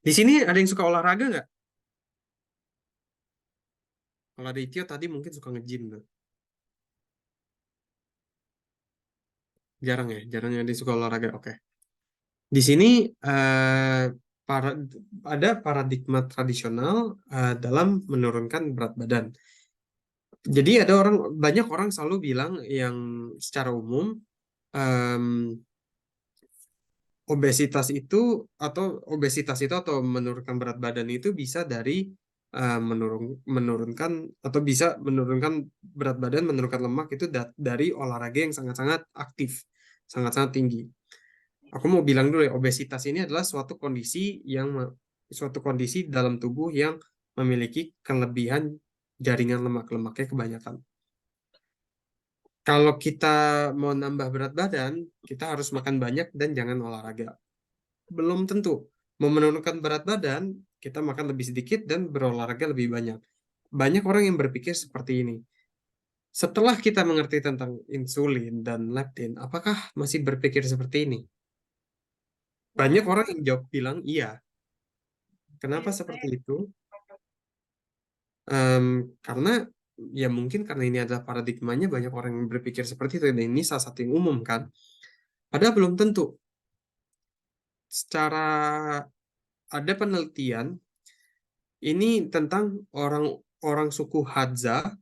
Di sini ada yang suka olahraga nggak? Kalau ada Itio tadi mungkin suka nge-gym tuh. Jarang ya, jarang yang dia suka olahraga. Oke. Di sini para, ada paradigma tradisional dalam menurunkan berat badan. Jadi banyak orang selalu bilang yang secara umum em, obesitas itu atau menurunkan berat badan itu bisa dari menurunkan atau bisa menurunkan berat badan, menurunkan lemak itu dari olahraga yang sangat-sangat aktif, sangat-sangat tinggi. Aku mau bilang dulu ya, obesitas ini adalah suatu kondisi dalam tubuh yang memiliki kelebihan jaringan lemak-lemaknya kebanyakan. Kalau kita mau nambah berat badan, kita harus makan banyak dan jangan olahraga. Belum tentu. Mau menurunkan berat badan, kita makan lebih sedikit dan berolahraga lebih banyak. Banyak orang yang berpikir seperti ini. Setelah kita mengerti tentang insulin dan leptin, apakah masih berpikir seperti ini? Banyak orang yang jawab bilang iya. Kenapa seperti itu? Em, karena ya mungkin karena ini adalah paradigmanya, banyak orang yang berpikir seperti itu dan ini salah satu yang umum kan. Padahal belum tentu. Secara ada penelitian ini tentang orang suku Hadza,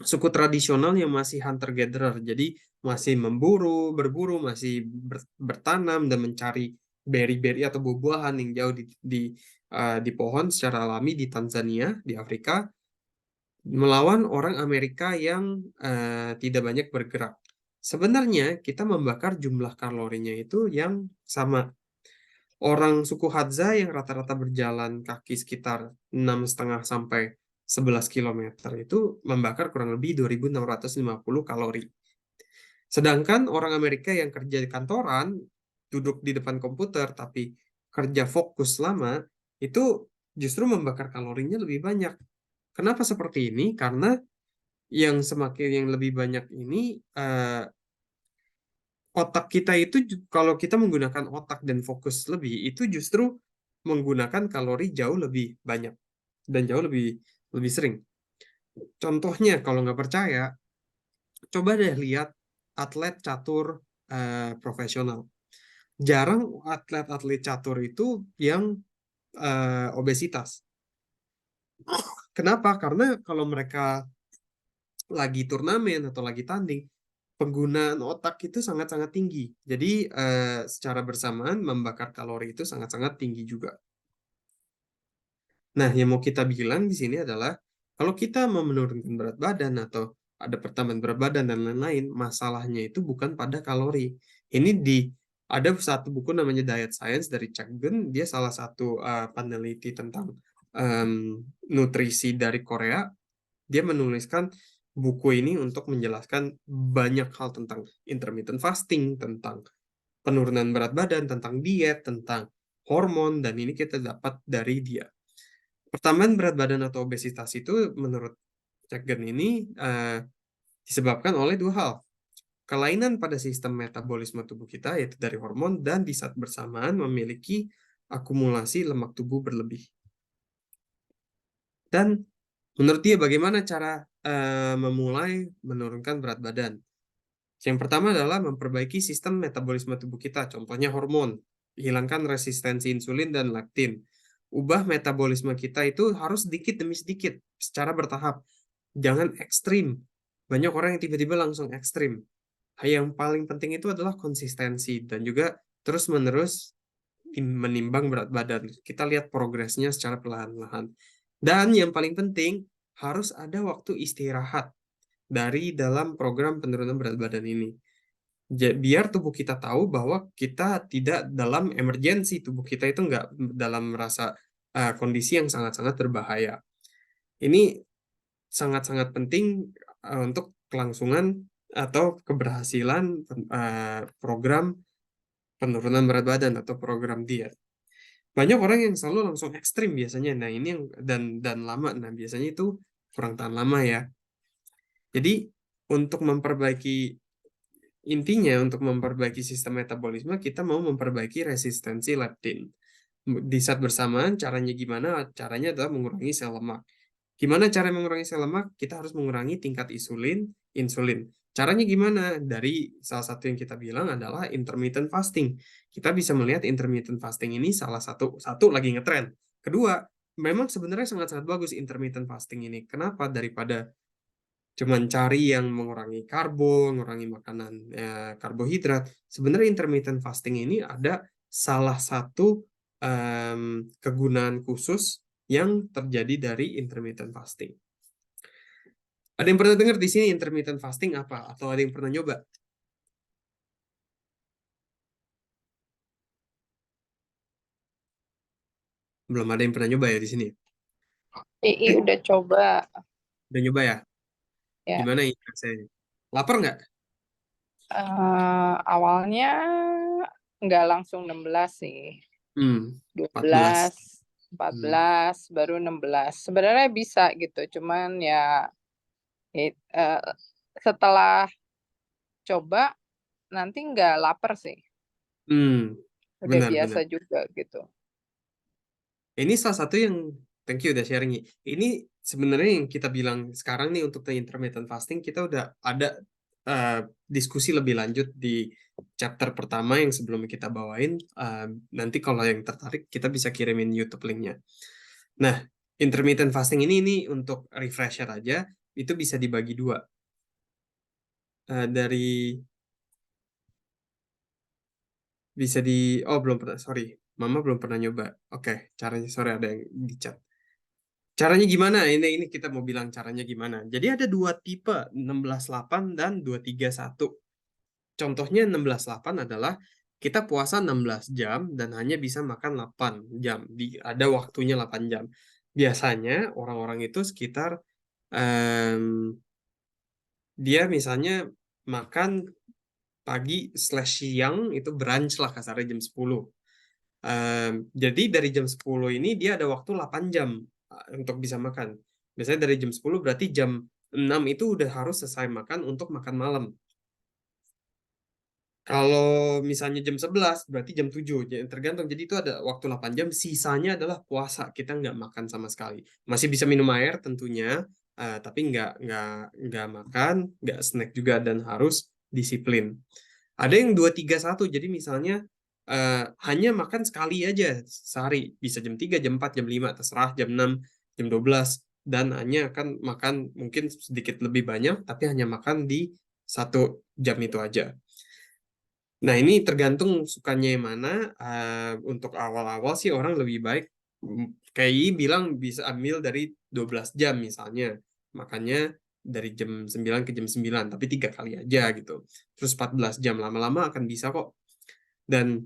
suku tradisional yang masih hunter-gatherer. Jadi masih berburu, masih bertanam dan mencari berry-berry atau buah-buahan yang jauh di pohon secara alami di Tanzania, di Afrika, melawan orang Amerika yang tidak banyak bergerak. Sebenarnya kita membakar jumlah kalorinya itu yang sama. Orang suku Hadza yang rata-rata berjalan kaki sekitar 6,5 sampai 11 kilometer itu membakar kurang lebih 2.650 kalori. Sedangkan orang Amerika yang kerja di kantoran, duduk di depan komputer tapi kerja fokus lama, itu justru membakar kalorinya lebih banyak. Kenapa seperti ini? Karena yang lebih banyak ini otak kita itu kalau kita menggunakan otak dan fokus lebih itu justru menggunakan kalori jauh lebih banyak dan jauh lebih lebih sering. Contohnya kalau nggak percaya, coba deh lihat atlet catur profesional. Jarang atlet-atlet catur itu yang obesitas. Kenapa? Karena kalau mereka lagi turnamen atau lagi tanding, penggunaan otak itu sangat-sangat tinggi. Jadi secara bersamaan membakar kalori itu sangat-sangat tinggi juga. Nah, yang mau kita bilang di sini adalah kalau kita mau menurunkan berat badan atau ada pertambahan berat badan dan lain-lain, masalahnya itu bukan pada kalori. Ini ada satu buku namanya Diet Science dari Chuck Gun, dia salah satu peneliti tentang em, nutrisi dari Korea. Dia menuliskan buku ini untuk menjelaskan banyak hal tentang intermittent fasting, tentang penurunan berat badan, tentang diet, tentang hormon, dan ini kita dapat dari dia. Pertambahan berat badan atau obesitas itu menurut Chagrin ini disebabkan oleh dua hal. Kelainan pada sistem metabolisme tubuh kita, yaitu dari hormon, dan di saat bersamaan memiliki akumulasi lemak tubuh berlebih. Dan menurut dia bagaimana cara memulai menurunkan berat badan? Yang pertama adalah memperbaiki sistem metabolisme tubuh kita, contohnya hormon, hilangkan resistensi insulin dan leptin. Ubah metabolisme kita itu harus sedikit demi sedikit, secara bertahap. Jangan ekstrim. Banyak orang yang tiba-tiba langsung ekstrim. Yang paling penting itu adalah konsistensi dan juga terus-menerus menimbang berat badan. Kita lihat progresnya secara perlahan-lahan. Dan yang paling penting, harus ada waktu istirahat dari dalam program penurunan berat badan ini. Biar tubuh kita tahu bahwa kita tidak dalam emergensi, tubuh kita itu nggak dalam rasa kondisi yang sangat-sangat berbahaya. Ini sangat-sangat penting untuk kelangsungan atau keberhasilan program penurunan berat badan atau program diet. Banyak orang yang selalu langsung ekstrim biasanya. Nah, ini yang dan lama. Nah, biasanya itu kurang tahan lama ya. Jadi, untuk memperbaiki intinya untuk memperbaiki sistem metabolisme, kita mau memperbaiki resistensi leptin. Di saat bersamaan, caranya gimana? Caranya adalah mengurangi sel lemak. Gimana cara mengurangi sel lemak? Kita harus mengurangi tingkat insulin. Caranya gimana? Dari salah satu yang kita bilang adalah intermittent fasting. Kita bisa melihat intermittent fasting ini salah satu lagi ngetren. Kedua, memang sebenarnya sangat-sangat bagus intermittent fasting ini. Kenapa? Daripada cuman cari yang mengurangi mengurangi makanan karbohidrat. Sebenarnya intermittent fasting ini ada salah satu kegunaan khusus yang terjadi dari intermittent fasting. Ada yang pernah dengar di sini intermittent fasting apa? Atau ada yang pernah nyoba? Belum ada yang pernah nyoba ya di sini. II udah coba Udah nyoba ya? ya. Gimana ya rasanya? Lapar nggak? Awalnya nggak langsung 16 sih. Hmm, dua 14. belas empat Hmm. belas baru 16. Sebenarnya bisa gitu, cuman ya setelah coba nanti nggak lapar sih. Hmm, Udah benar-benar. biasa juga gitu. Ini salah satu yang thank you udah sharing. Ini sebenarnya yang kita bilang sekarang nih untuk the intermittent fasting kita udah ada uh, diskusi lebih lanjut di chapter pertama yang sebelum kita bawain. Nanti kalau yang tertarik kita bisa kirimin YouTube linknya. Nah, intermittent fasting ini untuk refresher aja itu bisa dibagi dua. Dari bisa di oh belum pernah sorry, Mama belum pernah nyoba. Oke, caranya sorry ada yang di chat. Caranya gimana? Ini kita mau bilang caranya gimana. Jadi ada dua tipe, 16/8 dan 231. Contohnya 16/8 adalah kita puasa 16 jam dan hanya bisa makan 8 jam. Ada waktunya 8 jam. Biasanya orang-orang itu sekitar em, dia misalnya makan pagi/siang itu brunch lah kasarnya jam 10. Jadi dari jam 10 ini dia ada waktu 8 jam untuk bisa makan. Biasanya dari jam 10 berarti jam 6 itu udah harus selesai makan untuk makan malam. Kalau misalnya jam 11 berarti jam 7. Jadi tergantung. Jadi itu ada waktu 8 jam. Sisanya adalah puasa. Kita nggak makan sama sekali. Masih bisa minum air tentunya, tapi nggak makan, nggak snack juga dan harus disiplin. Ada yang 231, jadi misalnya hanya makan sekali aja sehari, bisa jam 3, jam 4, jam 5, terserah, jam 6, jam 12, dan hanya akan makan mungkin sedikit lebih banyak, tapi hanya makan di 1 jam itu aja. Nah, ini tergantung sukanya yang mana. Untuk awal-awal sih orang lebih baik, kayak bilang bisa ambil dari 12 jam misalnya. Makanya dari jam 9 ke jam 9, tapi 3 kali aja gitu. Terus 14 jam lama-lama akan bisa kok. Dan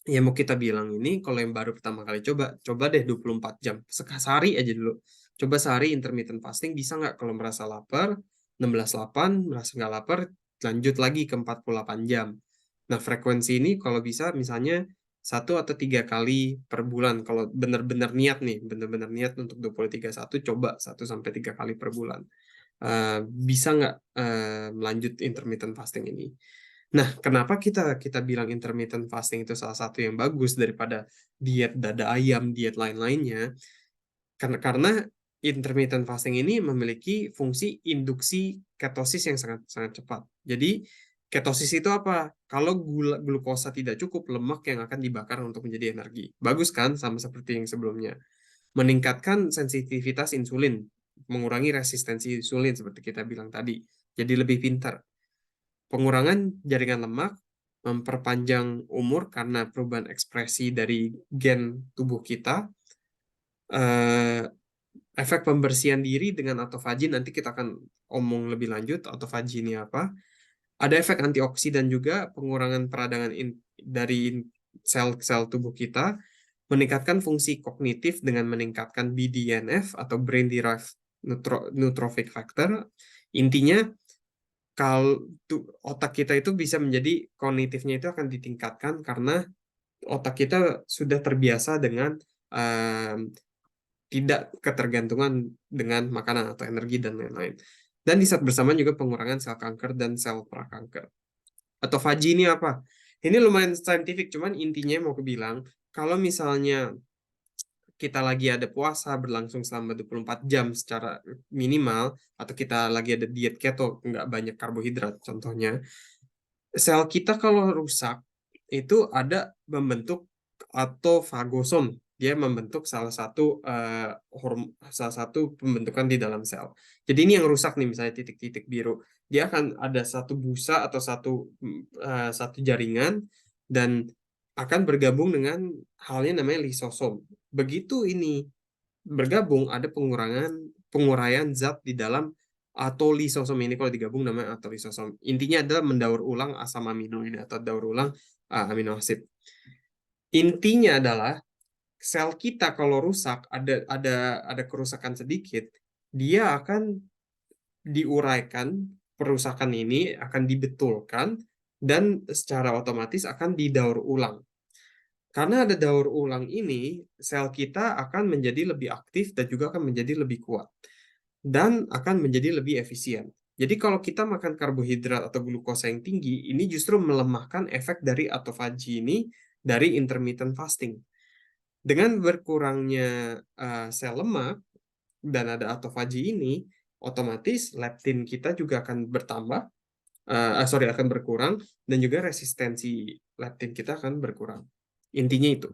yang mau kita bilang ini, kalau yang baru pertama kali coba deh 24 jam. Sehari aja dulu. Coba sehari intermittent fasting, bisa nggak kalau merasa lapar, 16/8, merasa nggak lapar, lanjut lagi ke 48 jam. Nah, frekuensi ini kalau bisa misalnya 1 atau 3 kali per bulan. Kalau benar-benar niat nih, benar-benar niat untuk 2031, coba 1 sampai 3 kali per bulan. Bisa nggak melanjut intermittent fasting ini? Nah, kenapa kita bilang intermittent fasting itu salah satu yang bagus daripada diet dada ayam, diet lain-lainnya? Karena intermittent fasting ini memiliki fungsi induksi ketosis yang sangat sangat cepat. Jadi ketosis itu apa? Kalau glukosa tidak cukup, lemak yang akan dibakar untuk menjadi energi. Bagus kan? Sama seperti yang sebelumnya. Meningkatkan sensitivitas insulin, mengurangi resistensi insulin seperti kita bilang tadi. Jadi lebih pintar. Pengurangan jaringan lemak, memperpanjang umur karena perubahan ekspresi dari gen tubuh kita, eh, efek pembersihan diri dengan autofagi, nanti kita akan omong lebih lanjut autofagi ini apa. Ada efek antioksidan juga, pengurangan peradangan dari sel-sel tubuh kita, meningkatkan fungsi kognitif dengan meningkatkan BDNF atau Brain Derived Neurotrophic Factor. Intinya kalau otak kita itu bisa menjadi kognitifnya itu akan ditingkatkan karena otak kita sudah terbiasa dengan um, tidak ketergantungan dengan makanan atau energi dan lain-lain. Dan di saat bersamaan juga pengurangan sel kanker dan sel prakanker. Atau Autophagy ini apa? Ini lumayan saintifik, cuman intinya mau aku bilang kalau misalnya kita lagi ada puasa berlangsung selama 24 jam secara minimal, atau kita lagi ada diet keto, nggak banyak karbohidrat contohnya, sel kita kalau rusak itu ada membentuk autofagosom. Dia membentuk salah satu pembentukan di dalam sel. Jadi ini yang rusak nih, misalnya titik-titik biru. Dia akan ada satu busa atau satu jaringan dan akan bergabung dengan halnya namanya lisosom. Begitu ini bergabung, ada penguraian zat di dalam atau lisosom ini, kalau digabung namanya atau lisosom. Intinya adalah mendaur ulang asam amino ini atau daur ulang amino asid. Intinya adalah sel kita kalau rusak, ada kerusakan sedikit, dia akan diuraikan, perusakan ini akan dibetulkan dan secara otomatis akan didaur ulang. Karena ada daur ulang ini, sel kita akan menjadi lebih aktif dan juga akan menjadi lebih kuat dan akan menjadi lebih efisien. Jadi kalau kita makan karbohidrat atau glukosa yang tinggi, ini justru melemahkan efek dari autophagy ini dari intermittent fasting. Dengan berkurangnya sel lemak dan ada autophagy ini, otomatis leptin kita juga akan bertambah, akan berkurang, dan juga resistensi leptin kita akan berkurang. Intinya itu.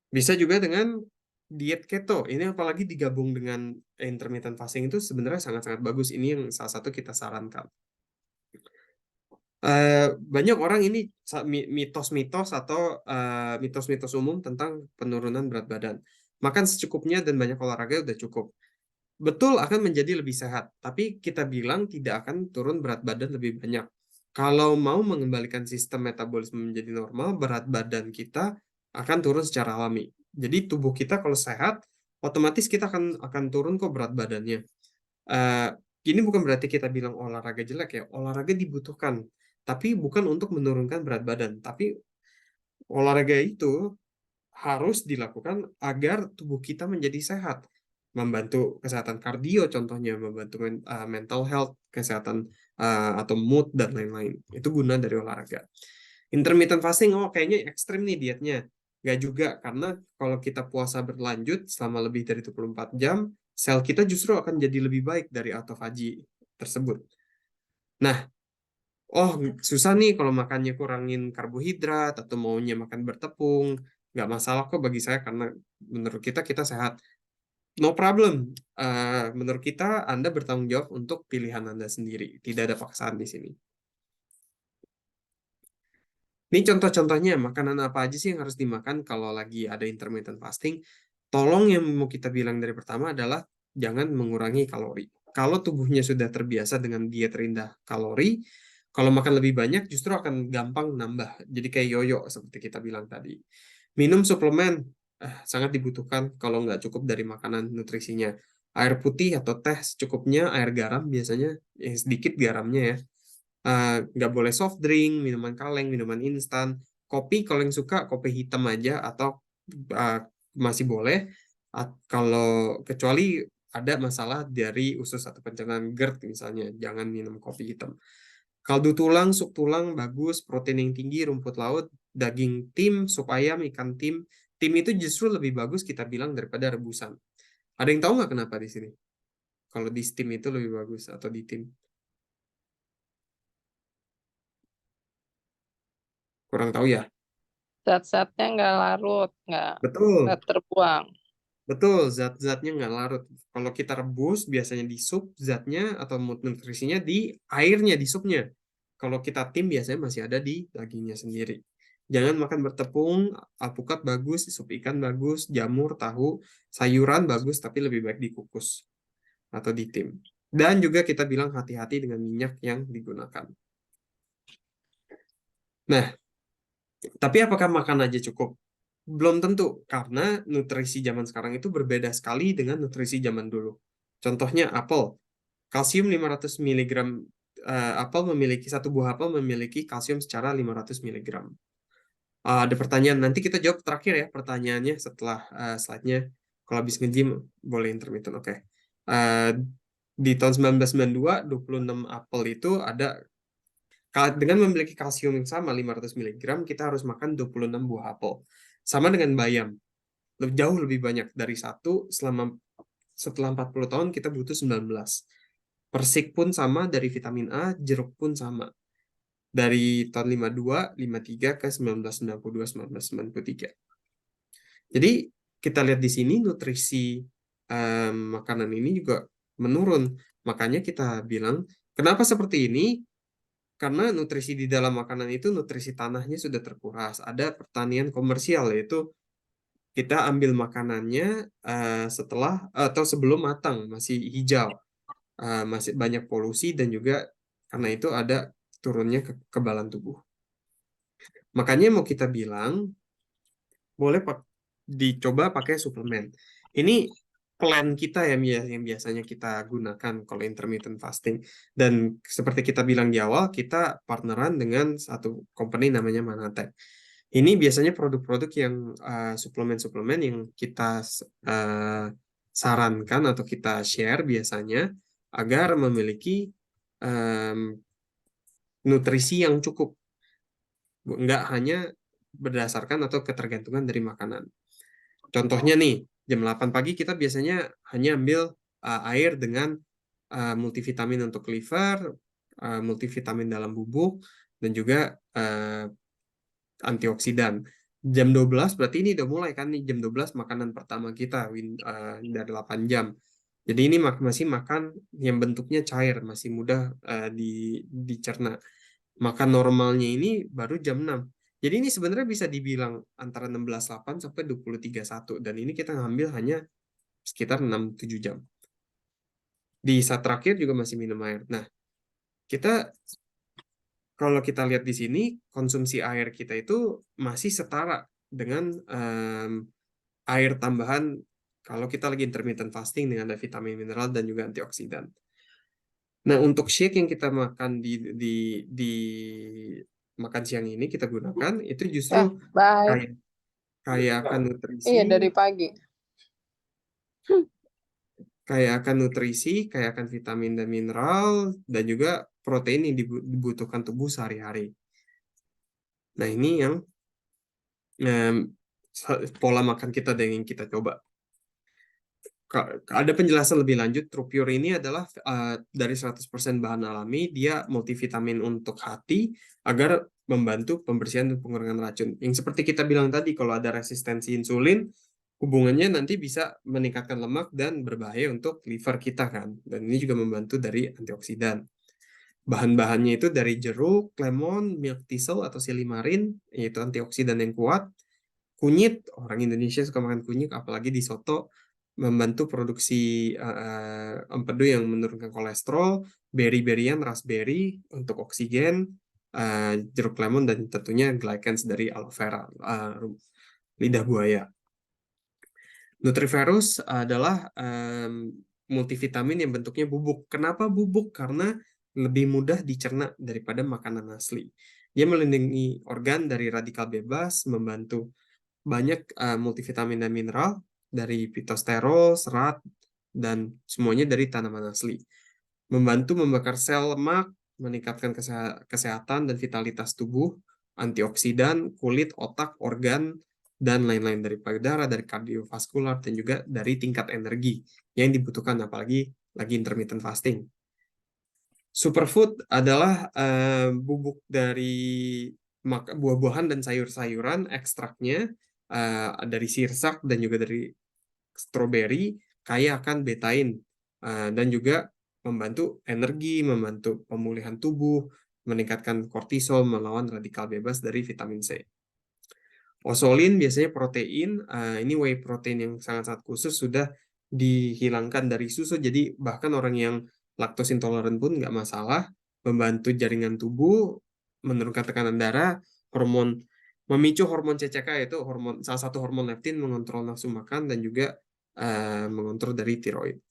Bisa juga dengan diet keto. Ini apalagi digabung dengan intermittent fasting itu sebenarnya sangat-sangat bagus. Ini yang salah satu kita sarankan. Banyak orang ini mitos-mitos atau mitos-mitos umum tentang penurunan berat badan. Makan secukupnya dan banyak olahraga udah cukup. Betul akan menjadi lebih sehat, tapi kita bilang tidak akan turun berat badan lebih banyak. Kalau mau mengembalikan sistem metabolisme menjadi normal, berat badan kita akan turun secara alami. Jadi tubuh kita kalau sehat, otomatis kita akan turun kok berat badannya. Eh, ini bukan berarti kita bilang olahraga jelek ya. Olahraga dibutuhkan, tapi bukan untuk menurunkan berat badan. Tapi olahraga itu harus dilakukan agar tubuh kita menjadi sehat. Membantu kesehatan kardio contohnya, membantu mental health, kesehatan atau mood dan lain-lain. Itu guna dari olahraga. Intermittent fasting, oh kayaknya ekstrim nih dietnya. Nggak juga, karena kalau kita puasa berlanjut selama lebih dari 24 jam, sel kita justru akan jadi lebih baik dari autophagy tersebut. Nah, oh susah nih kalau makannya kurangin karbohidrat atau maunya makan bertepung, nggak masalah kok bagi saya karena menurut kita sehat. No problem. Menurut kita Anda bertanggung jawab untuk pilihan Anda sendiri. Tidak ada paksaan di sini. Ini contoh-contohnya makanan apa aja sih yang harus dimakan kalau lagi ada intermittent fasting. Tolong yang mau kita bilang dari pertama adalah jangan mengurangi kalori. Kalau tubuhnya sudah terbiasa dengan diet rendah kalori, kalau makan lebih banyak justru akan gampang nambah. Jadi kayak yoyo seperti kita bilang tadi. Minum suplemen sangat dibutuhkan kalau nggak cukup dari makanan nutrisinya. Air putih atau teh secukupnya, air garam biasanya, yang sedikit garamnya ya. Nggak boleh soft drink, minuman kaleng, minuman instan. Kopi kalau yang suka kopi hitam aja atau uh, masih boleh. Kalau kecuali ada masalah dari usus atau pencernaan GERD misalnya, jangan minum kopi hitam. Kaldu tulang, sup tulang bagus, protein yang tinggi, rumput laut, daging tim, sup ayam, ikan tim. Tim itu justru lebih bagus kita bilang daripada rebusan. Ada yang tahu nggak kenapa di sini? Kalau di steam itu lebih bagus atau di tim? Kurang tahu ya. Zat-zatnya nggak larut, Betul. nggak terbuang. Betul, zat-zatnya nggak larut. Kalau kita rebus, biasanya di sup, zatnya atau nutrisinya di airnya, di supnya. Kalau kita tim, biasanya masih ada di dagingnya sendiri. Jangan makan bertepung, alpukat bagus, sup ikan bagus, jamur, tahu, sayuran bagus, tapi lebih baik dikukus atau di tim. Dan juga kita bilang hati-hati dengan minyak yang digunakan. Nah, tapi apakah makan aja cukup? Belum tentu, karena nutrisi zaman sekarang itu berbeda sekali dengan nutrisi zaman dulu. Contohnya apel, kalsium 500 miligram, apel memiliki satu buah apel memiliki kalsium secara 500 miligram. Ada pertanyaan, nanti kita jawab terakhir ya pertanyaannya setelah slide-nya. Kalau habis nge-gym boleh intermittent, oke. Eh, di tahun 1992, 26 apel itu ada, dengan memiliki kalsium yang sama 500 miligram, kita harus makan 26 buah apel. Sama dengan bayam, jauh lebih banyak dari 1, setelah 40 tahun kita butuh 19. Persik pun sama, dari vitamin A, jeruk pun sama. Dari tahun 52, 53 ke 1992, 1993. Jadi kita lihat di sini nutrisi makanan ini juga menurun. Makanya kita bilang, kenapa seperti ini? Karena nutrisi di dalam makanan itu, nutrisi tanahnya sudah terkuras. Ada pertanian komersial, yaitu kita ambil makanannya setelah atau sebelum matang, masih hijau, masih banyak polusi, dan juga karena itu ada turunnya kekebalan tubuh. Makanya mau kita bilang, boleh dicoba pakai suplemen. Ini plan kita yang biasanya kita gunakan kalau intermittent fasting. Dan seperti kita bilang di awal, kita partneran dengan satu company namanya Manatech. Ini biasanya produk-produk yang suplemen-suplemen yang kita sarankan atau kita share biasanya agar memiliki nutrisi yang cukup, nggak hanya berdasarkan atau ketergantungan dari makanan. Contohnya nih, jam 8 pagi kita biasanya hanya ambil air dengan multivitamin untuk liver, multivitamin dalam bubuk, dan juga antioksidan. Jam 12 berarti ini udah mulai kan nih, jam 12 makanan pertama kita dari 8 jam. Jadi ini masih makan yang bentuknya cair, masih mudah dicerna. Makan normalnya ini baru jam 6. Jadi ini sebenarnya bisa dibilang antara 16.8 sampai 23.1, dan ini kita ngambil hanya sekitar 6-7 jam. Di saat terakhir juga masih minum air. Nah, kalau kita lihat di sini, konsumsi air kita itu masih setara dengan air tambahan kalau kita lagi intermittent fasting dengan ada vitamin mineral dan juga antioksidan. Nah, untuk shake yang kita makan di makan siang ini kita gunakan itu justru Ya, bye. kayak kayak akan nutrisi, Iya, dari pagi. kayak akan vitamin dan mineral, dan juga protein yang dibutuhkan tubuh sehari-hari. Nah, ini yang pola makan kita dan yang kita coba. Ada penjelasan lebih lanjut. TruPure ini adalah dari 100% bahan alami, dia multivitamin untuk hati agar membantu pembersihan dan pengurangan racun. Yang seperti kita bilang tadi, kalau ada resistensi insulin, hubungannya nanti bisa meningkatkan lemak dan berbahaya untuk liver kita kan. Dan ini juga membantu dari antioksidan. Bahan-bahannya itu dari jeruk, lemon, milk thistle atau silimarin, yaitu antioksidan yang kuat. Kunyit, orang Indonesia suka makan kunyit, apalagi di soto, membantu produksi empedu yang menurunkan kolesterol, berry-berryan, raspberry untuk oksigen, jeruk lemon, dan tentunya glycans dari aloe vera, lidah buaya. Nutriferous adalah multivitamin yang bentuknya bubuk. Kenapa bubuk? Karena lebih mudah dicerna daripada makanan asli. Dia melindungi organ dari radikal bebas, membantu banyak multivitamin dan mineral dari fitosterol, serat, dan semuanya dari tanaman asli. Membantu membakar sel lemak, meningkatkan kesehatan dan vitalitas tubuh, antioksidan, kulit, otak, organ, dan lain-lain, dari payudara, dari kardiovaskular, dan juga dari tingkat energi yang dibutuhkan, apalagi lagi intermittent fasting. Superfood adalah bubuk dari buah-buahan dan sayur-sayuran, ekstraknya dari sirsak dan juga dari stroberi, kaya akan betain, dan juga membantu energi, membantu pemulihan tubuh, meningkatkan kortisol, melawan radikal bebas dari vitamin C. Osolin biasanya protein, ini whey protein yang sangat-sangat khusus, sudah dihilangkan dari susu, jadi bahkan orang yang laktos intoleran pun nggak masalah, membantu jaringan tubuh, menurunkan tekanan darah, memicu hormon CCK, yaitu salah satu hormon leptin, mengontrol nafsu makan, dan juga mengontrol dari tiroid.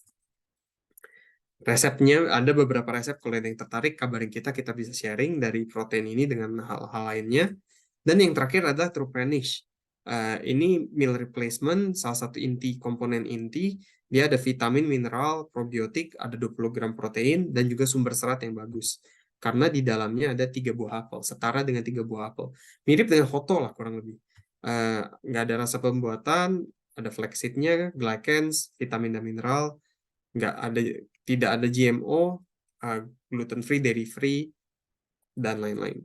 Resepnya ada beberapa resep, kalau ada yang tertarik kabarin kita bisa sharing dari protein ini dengan hal-hal lainnya. Dan yang terakhir adalah TruPrenish. Ini meal replacement, salah satu komponen inti, dia ada vitamin, mineral, probiotik, ada 20 gram protein, dan juga sumber serat yang bagus. Karena di dalamnya ada 3 buah apel, setara dengan 3 buah apel. Mirip dengan Hoto lah kurang lebih. nggak ada rasa pembuatan, ada flaxseed-nya, glycans, vitamin dan mineral, nggak ada, tidak ada GMO, gluten free, dairy free, dan lain-lain.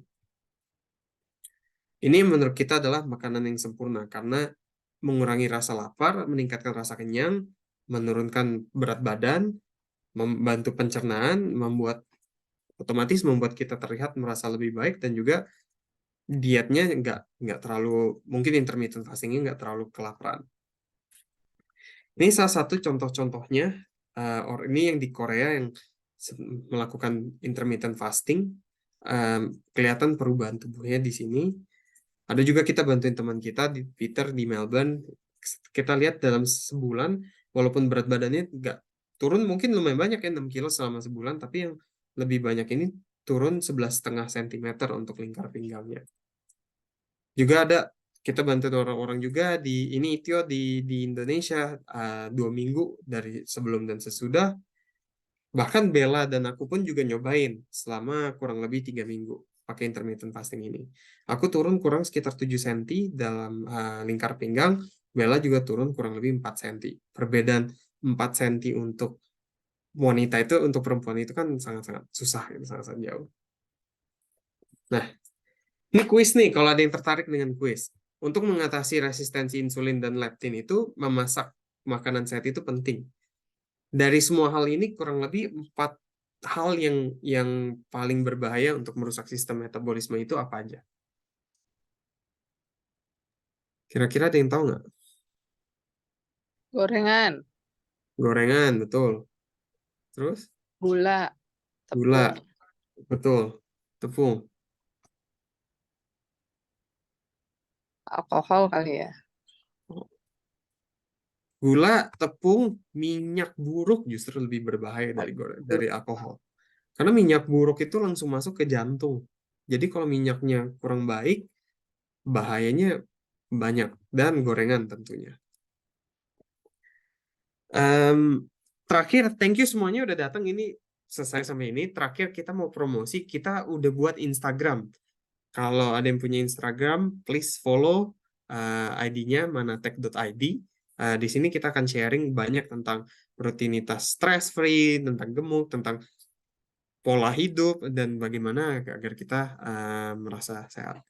Ini menurut kita adalah makanan yang sempurna karena mengurangi rasa lapar, meningkatkan rasa kenyang, menurunkan berat badan, membantu pencernaan, otomatis membuat kita terlihat merasa lebih baik, dan juga dietnya nggak terlalu, mungkin intermittent fastingnya nggak terlalu kelaparan. Ini salah satu contoh-contohnya, ini yang di Korea yang melakukan intermittent fasting. Kelihatan perubahan tubuhnya di sini. Ada juga kita bantuin teman kita di Peter di Melbourne. Kita lihat dalam sebulan, walaupun berat badannya nggak turun, mungkin lumayan banyak ya, 6 kilo selama sebulan, tapi yang lebih banyak ini turun 11,5 cm untuk lingkar pinggangnya. Juga ada, kita bantu orang-orang juga di ini Tio di Indonesia, 2 minggu dari sebelum dan sesudah. Bahkan Bella dan aku pun juga nyobain selama kurang lebih 3 minggu pakai intermittent fasting ini. Aku turun kurang sekitar 7 cm dalam lingkar pinggang. Bella juga turun kurang lebih 4 cm. Perbedaan 4 cm untuk wanita itu, untuk perempuan itu kan sangat-sangat susah, gitu, sangat-sangat jauh. Nah, ini kuis nih, kalau ada yang tertarik dengan kuis. Untuk mengatasi resistensi insulin dan leptin itu, memasak makanan sehat itu penting. Dari semua hal ini, kurang lebih 4 hal yang paling berbahaya untuk merusak sistem metabolisme itu apa aja? Kira-kira ada yang tahu nggak? Gorengan, Gorengan, betul. Terus, gula, gula, tepung, betul. Tepung, alkohol kali ya. gula, tepung, minyak buruk justru lebih berbahaya Aduh. dari alkohol. Karena minyak buruk itu langsung masuk ke jantung. Jadi kalau minyaknya kurang baik, bahayanya banyak. Dan gorengan tentunya. Terakhir, thank you semuanya udah datang. Ini selesai sampai ini. Terakhir kita mau promosi, kita udah buat Instagram. Kalau ada yang punya Instagram, please follow ID-nya manatek.id. Di sini kita akan sharing banyak tentang rutinitas stress free, tentang gemuk, tentang pola hidup, dan bagaimana agar kita merasa sehat.